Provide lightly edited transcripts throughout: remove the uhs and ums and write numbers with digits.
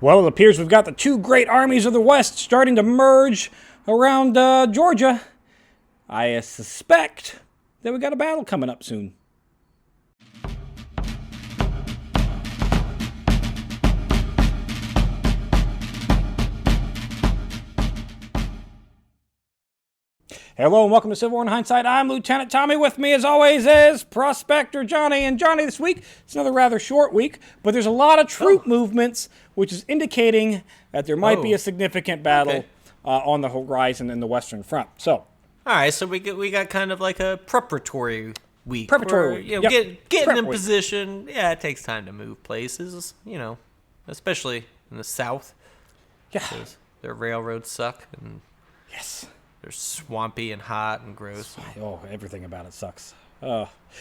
Well, it appears we've got the two great armies of the West starting to merge around Georgia. I suspect that we got a battle coming up soon. Hello and welcome to Civil War in Hindsight. I'm Lieutenant Tommy. With me, as always, is Prospector Johnny. And Johnny, this week, it's another rather short week, but there's a lot of troop movements, which is indicating that there might be a significant battle on the horizon in the Western Front. So, all right, so we got kind of like a preparatory week. Preparatory week. You know, getting in position. Yeah, it takes time to move places, you know, especially in the South. Yeah. Their railroads suck. And yes. They're swampy and hot and gross. Oh, everything about it sucks.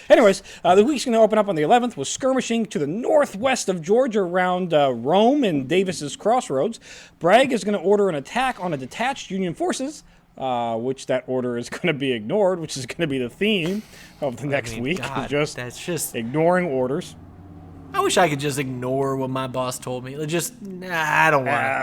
Anyways, the week's going to open up on the 11th with skirmishing to the northwest of Georgia around Rome and Davis's Crossroads. Bragg is going to order an attack on a detached Union forces, which that order is going to be ignored, which is going to be the theme of the next week. God, that's just ignoring orders. I wish I could just ignore what my boss told me. I don't want to. I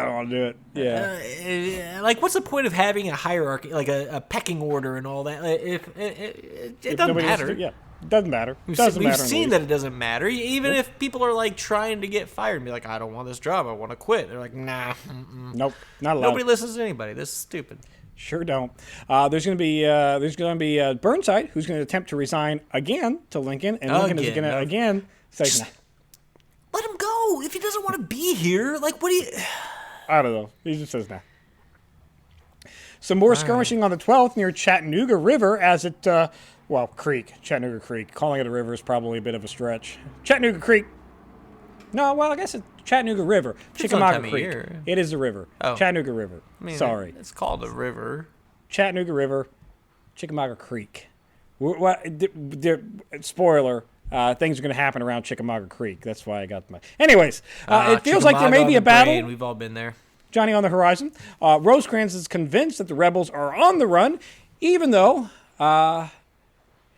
don't want to do it. Yeah. What's the point of having a hierarchy, like a pecking order and all that? It doesn't matter. It doesn't matter. We've seen that it doesn't matter. Even if people are like trying to get fired and be like, I don't want this job, I want to quit. They're like, nah. Nope, not allowed. Nobody listens to anybody. This is stupid. Sure don't. There's going to be Burnside, who's going to attempt to resign again to Lincoln, and Lincoln is going to again say, nah. Let him go. If he doesn't want to be here, what do you... I don't know. He just says nah. Some more skirmishing on the 12th near Chattanooga River as it, Chattanooga Creek. Calling it a river is probably a bit of a stretch. Chattanooga Creek. No, well, I guess it's Chattanooga River. Chickamauga Creek. It is a river. Oh. Chattanooga River. Sorry. It's called a river. Chattanooga River, Chickamauga Creek. Spoiler. Things are going to happen around Chickamauga Creek. That's why I got my... Anyways, it feels like there may be a battle. We've all been there. Johnny on the horizon. Rosecrans is convinced that the rebels are on the run, even though a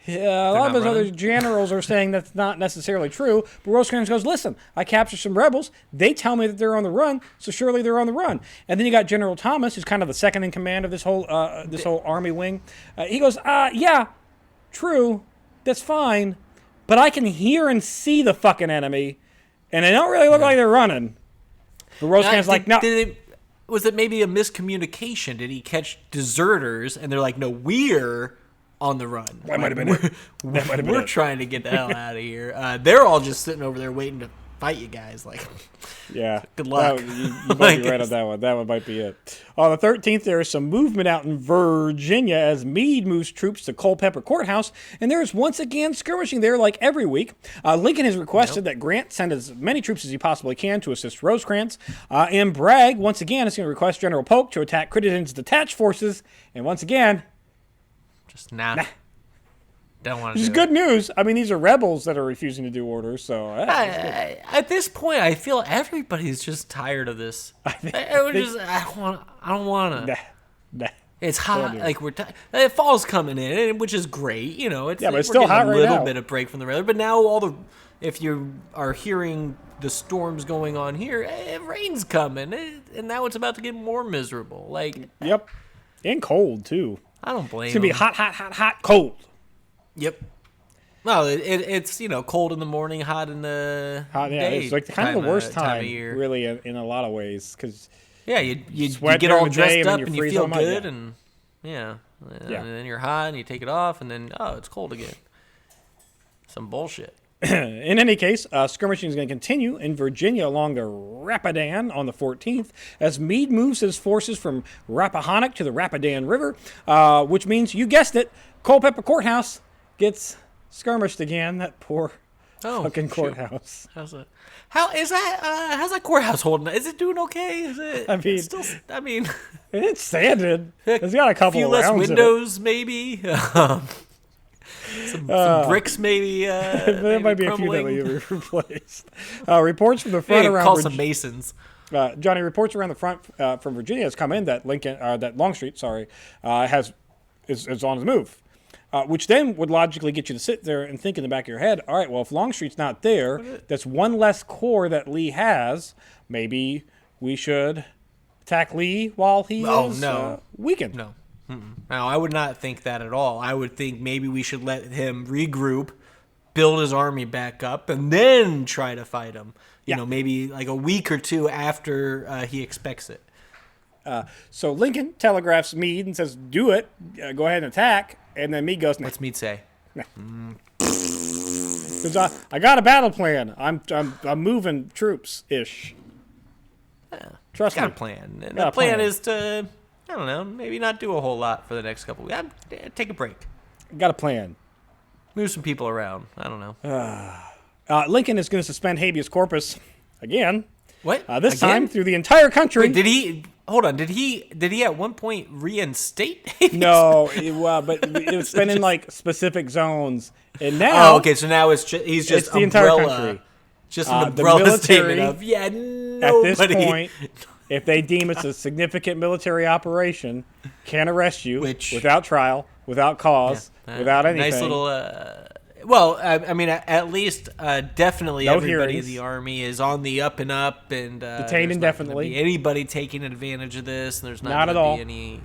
lot of his other generals are saying that's not necessarily true. But Rosecrans goes, listen, I captured some rebels. They tell me that they're on the run, so surely they're on the run. And then you got General Thomas, who's kind of the second in command of this whole army wing. He goes, yeah, true, that's fine. But I can hear and see the fucking enemy, and they don't really look like they're running. But Rosecrans like, no. Was it maybe a miscommunication? Did he catch deserters, and they're like, no, we're on the run. That might have been We're trying to get the hell out of here. They're all just sitting over there waiting to fight you guys. Yeah. Good luck. You might be right on that one. That one might be it. On the 13th, there is some movement out in Virginia as Meade moves troops to Culpeper Courthouse, and there is once again skirmishing there like every week. Lincoln has requested that Grant send as many troops as he possibly can to assist Rosecrans, and Bragg, once again, is going to request General Polk to attack Crittenden's detached forces, and once again... Just nah. Don't want to. Which is good news. I mean, these are rebels that are refusing to do orders. So at this point, I feel everybody's just tired of this. I don't want to. Nah. It's hot. Fall's coming in, which is great. You know, but it's still hot right now. A little bit of break from the weather, but now if you are hearing the storms going on here, rain's coming, and now it's about to get more miserable. Yep, and cold too. I don't blame. It's gonna be hot, cold. Yep. Well, it's cold in the morning, hot in the day. It's like kind of the worst time of year. Really, in a lot of ways, because you get all dressed up and you feel good, and and then you're hot and you take it off, and then it's cold again. Some bullshit. In any case, skirmishing is going to continue in Virginia along the Rapidan on the 14th as Meade moves his forces from Rappahannock to the Rapidan River, which means, you guessed it, Culpeper Courthouse gets skirmished again. That poor fucking courthouse. How's that courthouse holding? Is it doing okay? Is it? It's sanded. It's got a couple of less windows, maybe. Some bricks, maybe. There might be crumbling. A few that will be replaced. Reports from the front around. Call some masons. Johnny, reports around the front from Virginia has come in that Longstreet, is on his move. Which then would logically get you to sit there and think in the back of your head, all right, well, if Longstreet's not there, that's one less corps that Lee has. Maybe we should attack Lee while he is weakened. No. No, I would not think that at all. I would think maybe we should let him regroup, build his army back up, and then try to fight him. You know, maybe like a week or two after he expects it. So Lincoln telegraphs Meade and says, do it. Go ahead and attack. And then Meade goes, what's Meade say? Nah. I got a battle plan. I'm moving troops-ish. Trust me. Got a plan. And the plan is to, I don't know, maybe not do a whole lot for the next couple of weeks. Take a break. Got a plan. Move some people around. I don't know. Lincoln is going to suspend habeas corpus again. What? This time through the entire country. Wait, did he? Hold on. Did he at one point reinstate habeas? No, but it's been in like specific zones, and now. Oh, okay. So now he's just the entire country. Just an umbrella statement of nobody. At this point, if they deem it's a significant military operation, can arrest you without trial, without cause, without anything. Nice little. Well, I mean, at least definitely everybody in the Army is on the up and up, and detained indefinitely. Be anybody taking advantage of this, and there's not going to be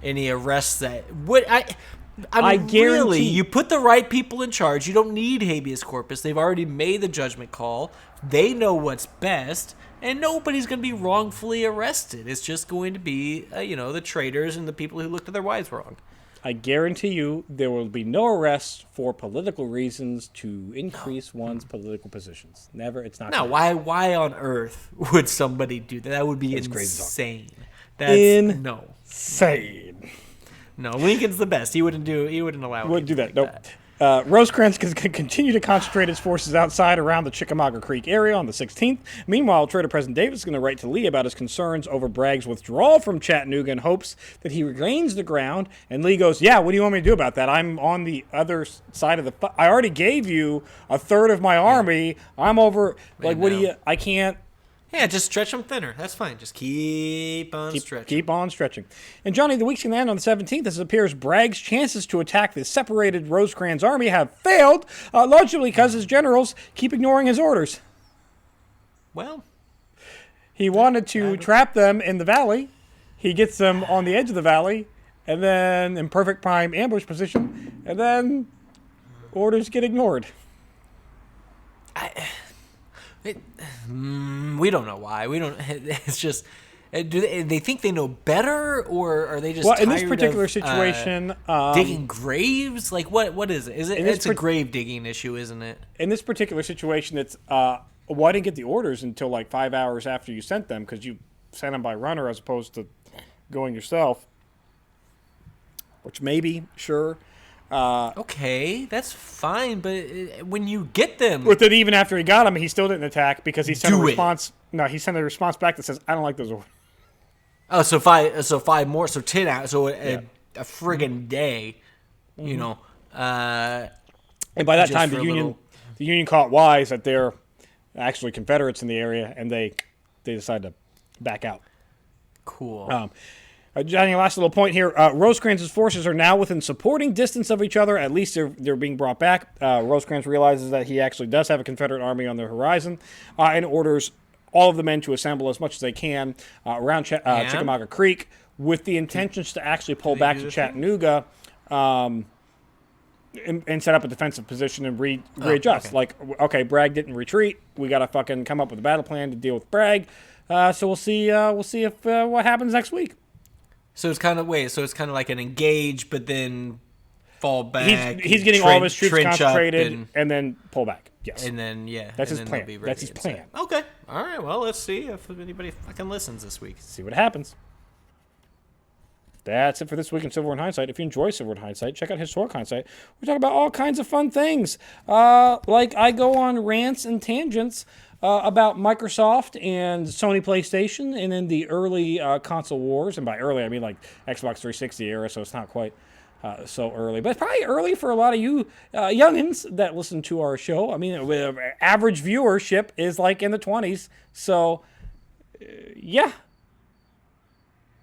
any arrests that would. I guarantee really, you put the right people in charge. You don't need habeas corpus. They've already made the judgment call. They know what's best, and nobody's going to be wrongfully arrested. It's just going to be, the traitors and the people who looked at their wives wrong. I guarantee you there will be no arrests for political reasons to increase one's political positions. Never. It's not. No. Why on earth would somebody do that? That would be insane. That's insane. No, Lincoln's the best. He wouldn't allow it. Wouldn't do that. Nope. Rosecrans can continue to concentrate his forces outside around the Chickamauga Creek area on the 16th. Meanwhile, Trader President Davis is going to write to Lee about his concerns over Bragg's withdrawal from Chattanooga in hopes that he regains the ground. And Lee goes, yeah, what do you want me to do about that? I'm on the other side of the... I already gave you a third of my army. I'm over... I can't... Yeah, just stretch them thinner. That's fine. Just keep on stretching. Keep on stretching. And Johnny, the week's going to end on the 17th. As it appears, Bragg's chances to attack the separated Rosecrans army have failed, largely because his generals keep ignoring his orders. Well, he wanted to trap them in the valley. He gets them on the edge of the valley, and then in perfect prime ambush position, and then orders get ignored. We don't know why. We don't. It's just. Do they think they know better, or are they just tired in this particular situation, digging graves? Like what is it? It's a grave digging issue, isn't it? In this particular situation, it's I didn't get the orders until like 5 hours after you sent them because you sent them by runner as opposed to going yourself. Which maybe sure. Okay, that's fine, but when you get them... But then even after he got them, he still didn't attack because he sent a response... No, he sent a response back that says, I don't like those orders. Oh, so five more, so 10 hours, so a friggin' day, you know. And by that time, the Union caught wise that they're actually Confederates in the area, and they decided to back out. Cool. Johnny, last little point here. Rosecrans' forces are now within supporting distance of each other. At least they're being brought back. Rosecrans realizes that he actually does have a Confederate army on the horizon and orders all of the men to assemble as much as they can around Chickamauga Creek with the intentions to actually pull back to Chattanooga and set up a defensive position and readjust. Okay. Bragg didn't retreat. We got to fucking come up with a battle plan to deal with Bragg. So we'll see if what happens next week. So it's kind of like an engage, but then fall back. He's getting all of his troops concentrated and then pull back. Yes, and then that's his plan. That's his plan. Okay, all right. Well, let's see if anybody fucking listens this week. See what happens. That's it for this week in Civil War in Hindsight. If you enjoy Civil War in Hindsight, check out Historic Hindsight. We talk about all kinds of fun things. Like I go on rants and tangents about Microsoft and Sony PlayStation and then the early console wars. And by early, I mean like Xbox 360 era, so it's not quite so early. But it's probably early for a lot of you youngins that listen to our show. I mean, average viewership is like in the 20s. So, yeah.